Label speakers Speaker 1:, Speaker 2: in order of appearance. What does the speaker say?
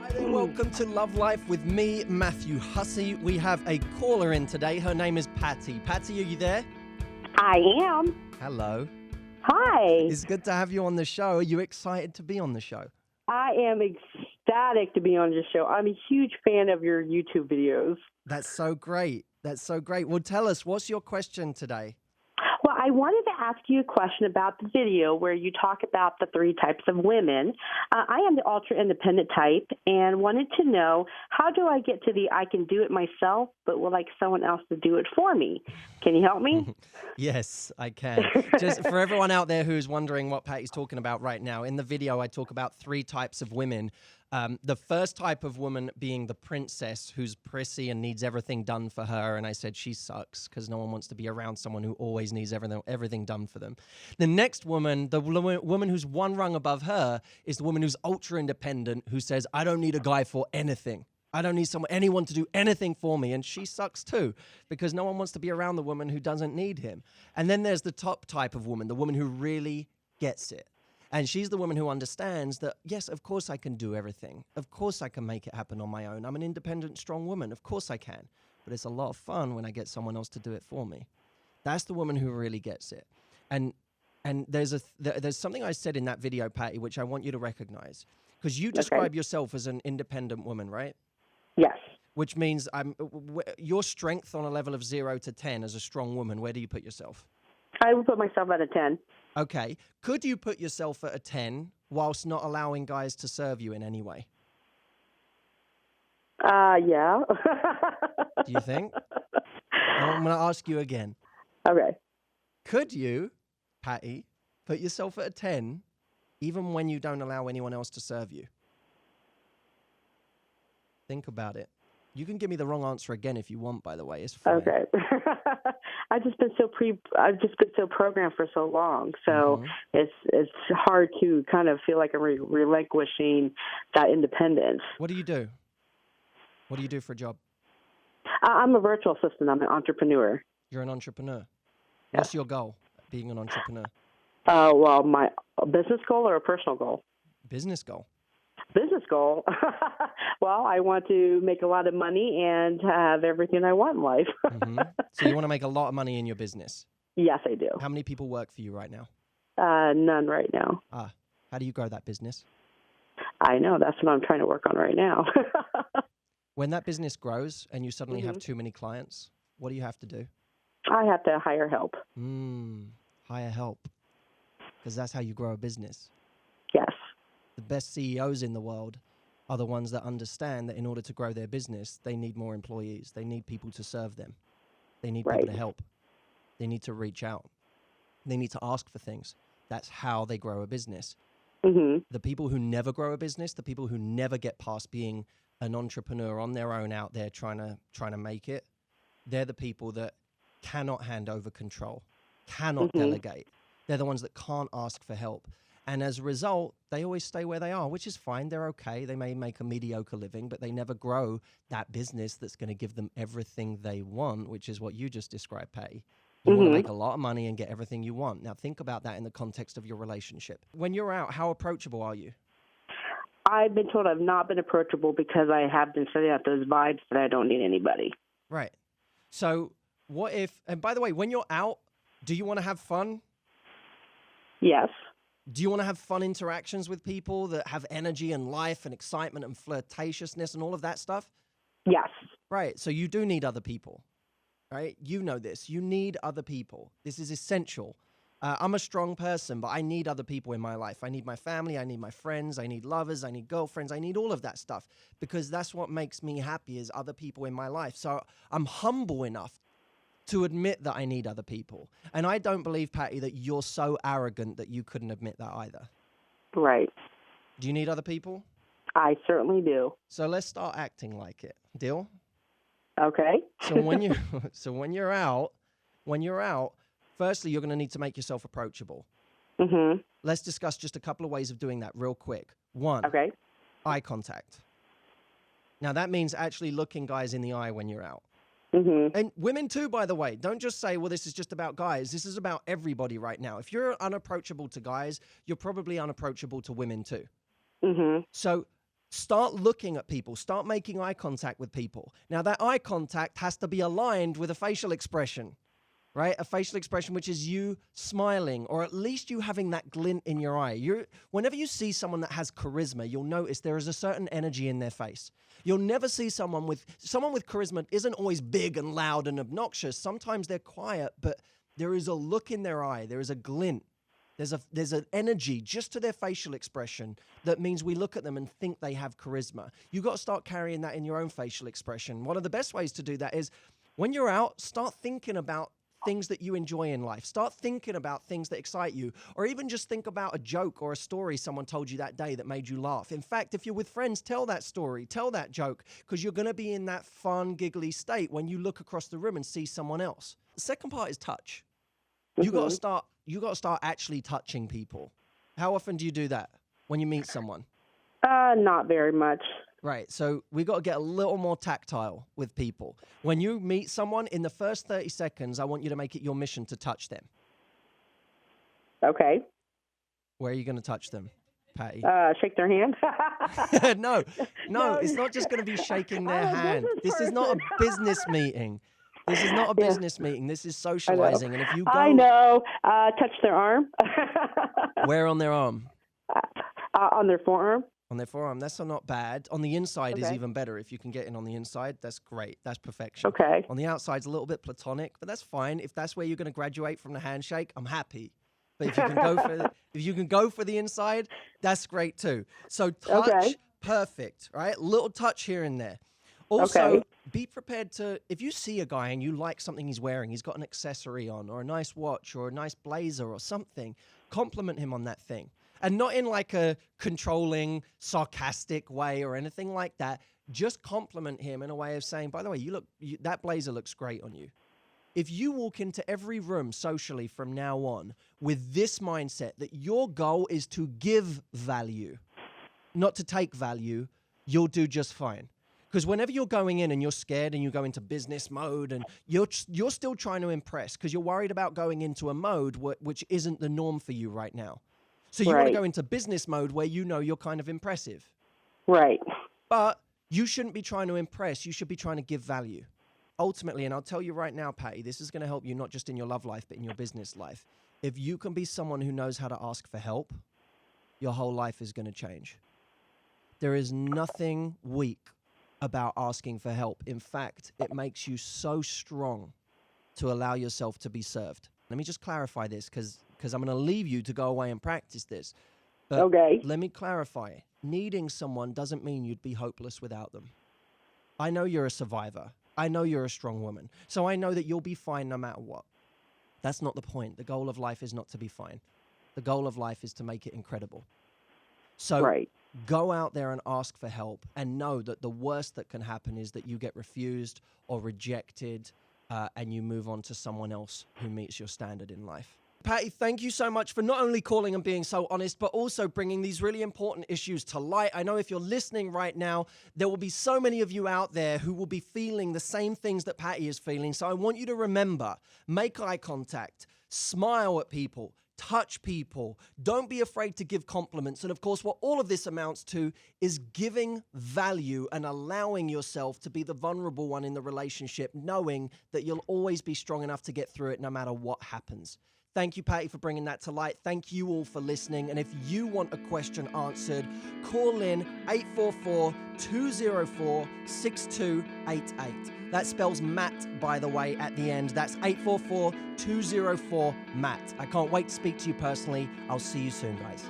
Speaker 1: Hi there, welcome to Love Life with me, Matthew Hussey. We have a caller in today. Her name is Patty. Patty, are you there?
Speaker 2: I am.
Speaker 1: Hello.
Speaker 2: Hi.
Speaker 1: It's good to have you on the show. Are you excited to be on the show?
Speaker 2: I am ecstatic to be on your show. I'm a huge fan of your YouTube videos.
Speaker 1: That's so great. That's so great. Well, tell us, what's your question today?
Speaker 2: Well, I wanted to ask you a question about the video where you talk about the 3 types of women. I am the ultra-independent type and wanted to know, how do I get to the I can do it myself, but would like someone else to do it for me? Can you help me?
Speaker 1: Yes, I can. Just for everyone out there who's wondering what Patty's talking about right now, in the video I talk about 3 types of women. The first type of woman being the princess who's prissy and needs everything done for her. And I said she sucks because no one wants to be around someone who always needs everything done for them. The next woman, the woman who's one rung above her, is the woman who's ultra independent, who says, I don't need a guy for anything. I don't need anyone to do anything for me. And she sucks too, because no one wants to be around the woman who doesn't need him. And then there's the top type of woman, the woman who really gets it. And she's the woman who understands that, yes, of course I can do everything. Of course I can make it happen on my own. I'm an independent, strong woman. Of course I can. But it's a lot of fun when I get someone else to do it for me. That's the woman who really gets it. And there's something I said in that video, Patty, which I want you to recognize. Because you describe yourself as an independent woman, right?
Speaker 2: Yes.
Speaker 1: Which means your strength on a level of 0 to 10 as a strong woman, where do you put yourself?
Speaker 2: I would put myself at a 10.
Speaker 1: Okay. Could you put yourself at a 10 whilst not allowing guys to serve you in any way?
Speaker 2: Yeah.
Speaker 1: Do you think? I'm going to ask you again.
Speaker 2: Okay.
Speaker 1: Could you, Patty, put yourself at a 10 even when you don't allow anyone else to serve you? Think about it. You can give me the wrong answer again if you want, by the way. It's fine.
Speaker 2: Okay. I've just been so programmed for so long, so it's hard to kind of feel like I'm relinquishing that independence.
Speaker 1: What do you do? What do you do for a job?
Speaker 2: I'm a virtual assistant. I'm an entrepreneur.
Speaker 1: You're an entrepreneur. What's your goal, being an entrepreneur?
Speaker 2: Well, my business goal or a personal goal?
Speaker 1: Business goal.
Speaker 2: Business goal? Well, I want to make a lot of money and have everything I want in life.
Speaker 1: So you want to make a lot of money in your business?
Speaker 2: Yes, I do.
Speaker 1: How many people work for you right now?
Speaker 2: None right now.
Speaker 1: How do you grow that business?
Speaker 2: I know. That's what I'm trying to work on right now.
Speaker 1: When that business grows and you suddenly have too many clients, what do you have to do?
Speaker 2: I have to hire help.
Speaker 1: Hire help. Because that's how you grow a business.
Speaker 2: Yes.
Speaker 1: The best CEOs in the world are the ones that understand that in order to grow their business, they need more employees. They need people to serve them. They need people to help. They need to reach out. They need to ask for things. That's how they grow a business. The people who never grow a business, the people who never get past being an entrepreneur on their own out there trying to make it, they're the people that cannot hand over control, cannot delegate. They're the ones that can't ask for help. And as a result, they always stay where they are, which is fine. They're okay. They may make a mediocre living, but they never grow that business that's going to give them everything they want, which is what you just described, Patty. You want to make a lot of money and get everything you want. Now, think about that in the context of your relationship. When you're out, how approachable are you?
Speaker 2: I've been told I've not been approachable because I have been sending out those vibes that I don't need anybody.
Speaker 1: Right. So what if, and by the way, when you're out, do you want to have fun?
Speaker 2: Yes.
Speaker 1: Do you want to have fun interactions with people that have energy and life and excitement and flirtatiousness and all of that stuff?
Speaker 2: Yes.
Speaker 1: Right. So you do need other people, right? You know this. You need other people. This is essential. I'm a strong person, but I need other people in my life. I need my family. I need my friends. I need lovers. I need girlfriends. I need all of that stuff because that's what makes me happy is other people in my life. So I'm humble enough to admit that I need other people. And I don't believe, Patty, that you're so arrogant that you couldn't admit that either.
Speaker 2: Right.
Speaker 1: Do you need other people?
Speaker 2: I certainly do.
Speaker 1: So let's start acting like it. Deal?
Speaker 2: Okay.
Speaker 1: So when you're out, firstly, you're going to need to make yourself approachable. Let's discuss just a couple of ways of doing that real quick. One, eye contact. Now, that means actually looking guys in the eye when you're out. And women too, by the way. Don't just say, well, this is just about guys. This is about everybody right now. If you're unapproachable to guys, you're probably unapproachable to women too. So Start looking at people. Start making eye contact with people. Now, that eye contact has to be aligned with a facial expression, right? A facial expression which is you smiling, or at least you having that glint in your eye. Whenever you see someone that has charisma, you'll notice there is a certain energy in their face. You'll never see someone with charisma isn't always big and loud and obnoxious. Sometimes they're quiet, but there is a look in their eye. There is a glint. There's an energy just to their facial expression that means we look at them and think they have charisma. You've got to start carrying that in your own facial expression. One of the best ways to do that is when you're out, start thinking about things that you enjoy in life. Start thinking about things that excite you, or even just think about a joke or a story someone told you that day that made you laugh. In fact, if you're with friends, tell that story, tell that joke, because you're going to be in that fun, giggly state when you look across the room and see someone else. The second part is touch. You got to start actually touching people. How often do you do that when you meet someone?
Speaker 2: Not very much.
Speaker 1: Right. So we got to get a little more tactile with people. When you meet someone, in the first 30 seconds, I want you to make it your mission to touch them.
Speaker 2: Okay.
Speaker 1: Where are you going to touch them, Patty?
Speaker 2: Shake their hand.
Speaker 1: No, it's not just going to be shaking their hand. This is not a business meeting. This is not a business meeting. This is socializing. And if you go...
Speaker 2: I know. Touch their arm.
Speaker 1: Where on their arm?
Speaker 2: On their forearm.
Speaker 1: On their forearm. That's not bad. On the inside is even better. If you can get in on the inside, that's great. That's perfection.
Speaker 2: Okay.
Speaker 1: On the outside is a little bit platonic, but that's fine. If that's where you're going to graduate from the handshake, I'm happy. But if you can go for the inside, that's great too. So touch, perfect, right? Little touch here and there. Also, be prepared to, if you see a guy and you like something he's wearing, he's got an accessory on or a nice watch or a nice blazer or something, compliment him on that thing. And not in like a controlling, sarcastic way or anything like that. Just compliment him in a way of saying, by the way, that blazer looks great on you. If you walk into every room socially from now on with this mindset that your goal is to give value, not to take value, you'll do just fine. Because whenever you're going in and you're scared and you go into business mode and you're still trying to impress because you're worried about going into a mode which isn't the norm for you right now. So you want to go into business mode where you know you're kind of impressive.
Speaker 2: Right.
Speaker 1: But you shouldn't be trying to impress. You should be trying to give value. Ultimately, and I'll tell you right now, Patty, this is going to help you not just in your love life, but in your business life. If you can be someone who knows how to ask for help, your whole life is going to change. There is nothing weak about asking for help. In fact, it makes you so strong to allow yourself to be served. Let me just clarify this because I'm going to leave you to go away and practice this. But let me clarify. Needing someone doesn't mean you'd be hopeless without them. I know you're a survivor. I know you're a strong woman. So I know that you'll be fine no matter what. That's not the point. The goal of life is not to be fine. The goal of life is to make it incredible. So go out there and ask for help and know that the worst that can happen is that you get refused or rejected and you move on to someone else who meets your standard in life. Patty, thank you so much for not only calling and being so honest, but also bringing these really important issues to light. I know if you're listening right now, there will be so many of you out there who will be feeling the same things that Patty is feeling. So I want you to remember, make eye contact, smile at people, touch people. Don't be afraid to give compliments. And of course, what all of this amounts to is giving value and allowing yourself to be the vulnerable one in the relationship, knowing that you'll always be strong enough to get through it no matter what happens. Thank you, Patty, for bringing that to light. Thank you all for listening. And if you want a question answered, call in 844-204-6288. That spells Matt, by the way, at the end. That's 844-204-MATT. I can't wait to speak to you personally. I'll see you soon, guys.